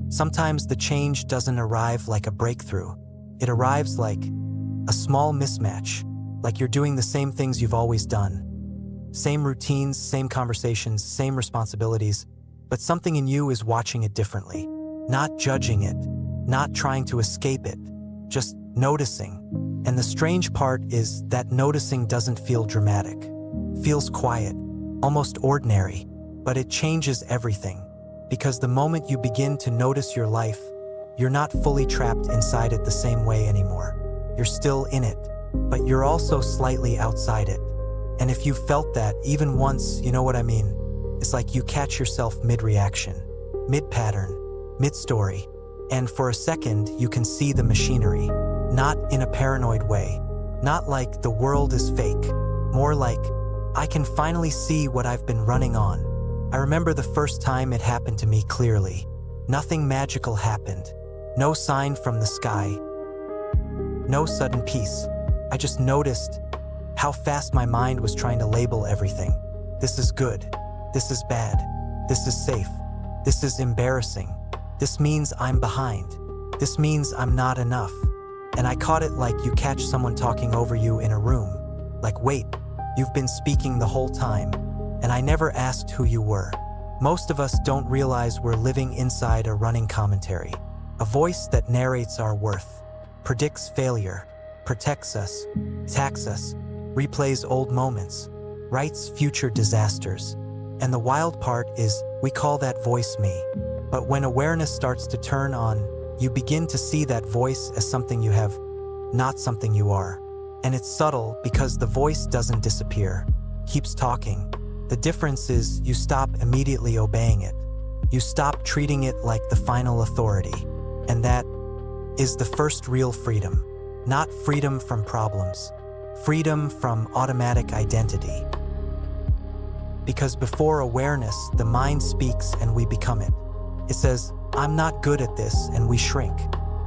Sometimes the change doesn't arrive like a breakthrough. It arrives like a small mismatch, like you're doing the same things you've always done. Same routines, same conversations, same responsibilities, but something in you is watching it differently. Not judging it, not trying to escape it, just noticing. And the strange part is that noticing doesn't feel dramatic. Feels quiet, almost ordinary, but it changes everything. Because the moment you begin to notice your life, you're not fully trapped inside it the same way anymore. You're still in it, but you're also slightly outside it. And if you felt that even once, you know what I mean? It's like you catch yourself mid-reaction, mid-pattern, mid-story, and for a second you can see the machinery, not in a paranoid way, not like the world is fake, more like I can finally see what I've been running on. I remember the first time it happened to me clearly. Nothing magical happened, no sign from the sky, no sudden peace. I just noticed how fast my mind was trying to label everything. This is good. This is bad. This is safe. This is embarrassing. This means I'm behind. This means I'm not enough. And I caught it like you catch someone talking over you in a room. Like, wait, you've been speaking the whole time, and I never asked who you were. Most of us don't realize we're living inside a running commentary. A voice that narrates our worth, predicts failure, protects us, attacks us, replays old moments, writes future disasters. And the wild part is, we call that voice me. But when awareness starts to turn on, you begin to see that voice as something you have, not something you are. And it's subtle because the voice doesn't disappear, keeps talking. The difference is you stop immediately obeying it. You stop treating it like the final authority. And that is the first real freedom. Not freedom from problems, freedom from automatic identity. Because before awareness, the mind speaks and we become it. It says, I'm not good at this, and we shrink.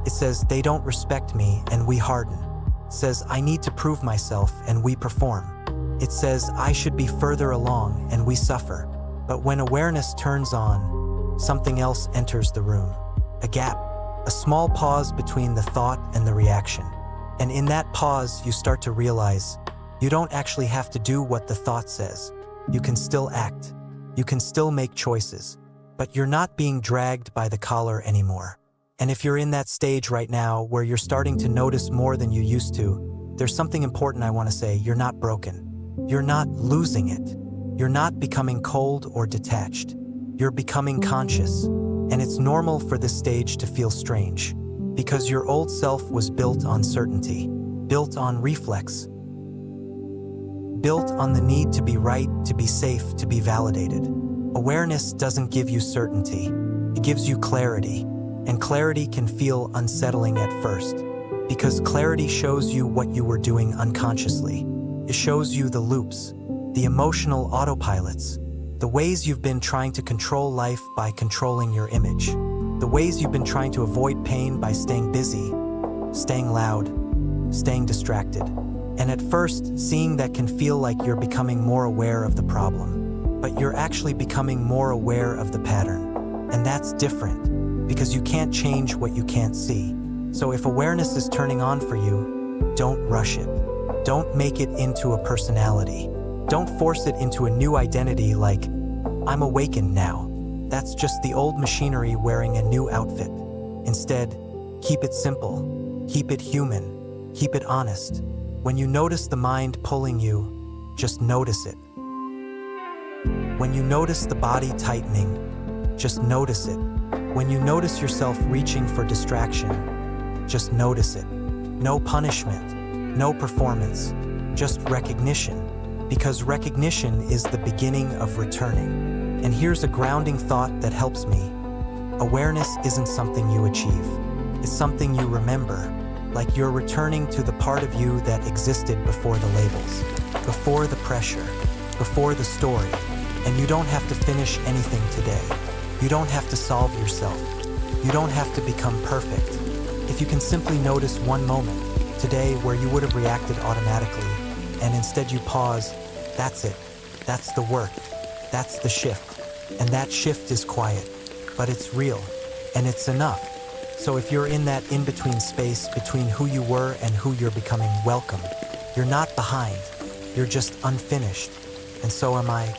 It says, they don't respect me, and we harden. It says, I need to prove myself, and we perform. It says, I should be further along, and we suffer. But when awareness turns on, something else enters the room. A gap, a small pause between the thought and the reaction. And in that pause, you start to realize you don't actually have to do what the thought says. You can still act. You can still make choices. But you're not being dragged by the collar anymore. And if you're in that stage right now where you're starting to notice more than you used to, there's something important I want to say. You're not broken. You're not losing it. You're not becoming cold or detached. You're becoming conscious. And it's normal for this stage to feel strange, because your old self was built on certainty, built on reflex, built on the need to be right, to be safe, to be validated. Awareness doesn't give you certainty, it gives you clarity. And clarity can feel unsettling at first, because clarity shows you what you were doing unconsciously. It shows you the loops, the emotional autopilots, the ways you've been trying to control life by controlling your image, the ways you've been trying to avoid pain by staying busy, staying loud, staying distracted. And at first, seeing that can feel like you're becoming more aware of the problem. But you're actually becoming more aware of the pattern. And that's different, because you can't change what you can't see. So if awareness is turning on for you, don't rush it. Don't make it into a personality. Don't force it into a new identity like, I'm awakened now. That's just the old machinery wearing a new outfit. Instead, keep it simple, keep it human, keep it honest. When you notice the mind pulling you, just notice it. When you notice the body tightening, just notice it. When you notice yourself reaching for distraction, just notice it. No punishment, no performance, just recognition. Because recognition is the beginning of returning. And here's a grounding thought that helps me. Awareness isn't something you achieve. It's something you remember, like you're returning to the part of you that existed before the labels, before the pressure, before the story. And you don't have to finish anything today. You don't have to solve yourself. You don't have to become perfect. If you can simply notice one moment today where you would have reacted automatically, and instead you pause, that's it. That's the work. That's the shift. And that shift is quiet, but it's real. and it's enough. So if you're in that in-between space between who you were and who you're becoming, welcome. You're not behind, you're just unfinished. And so am I.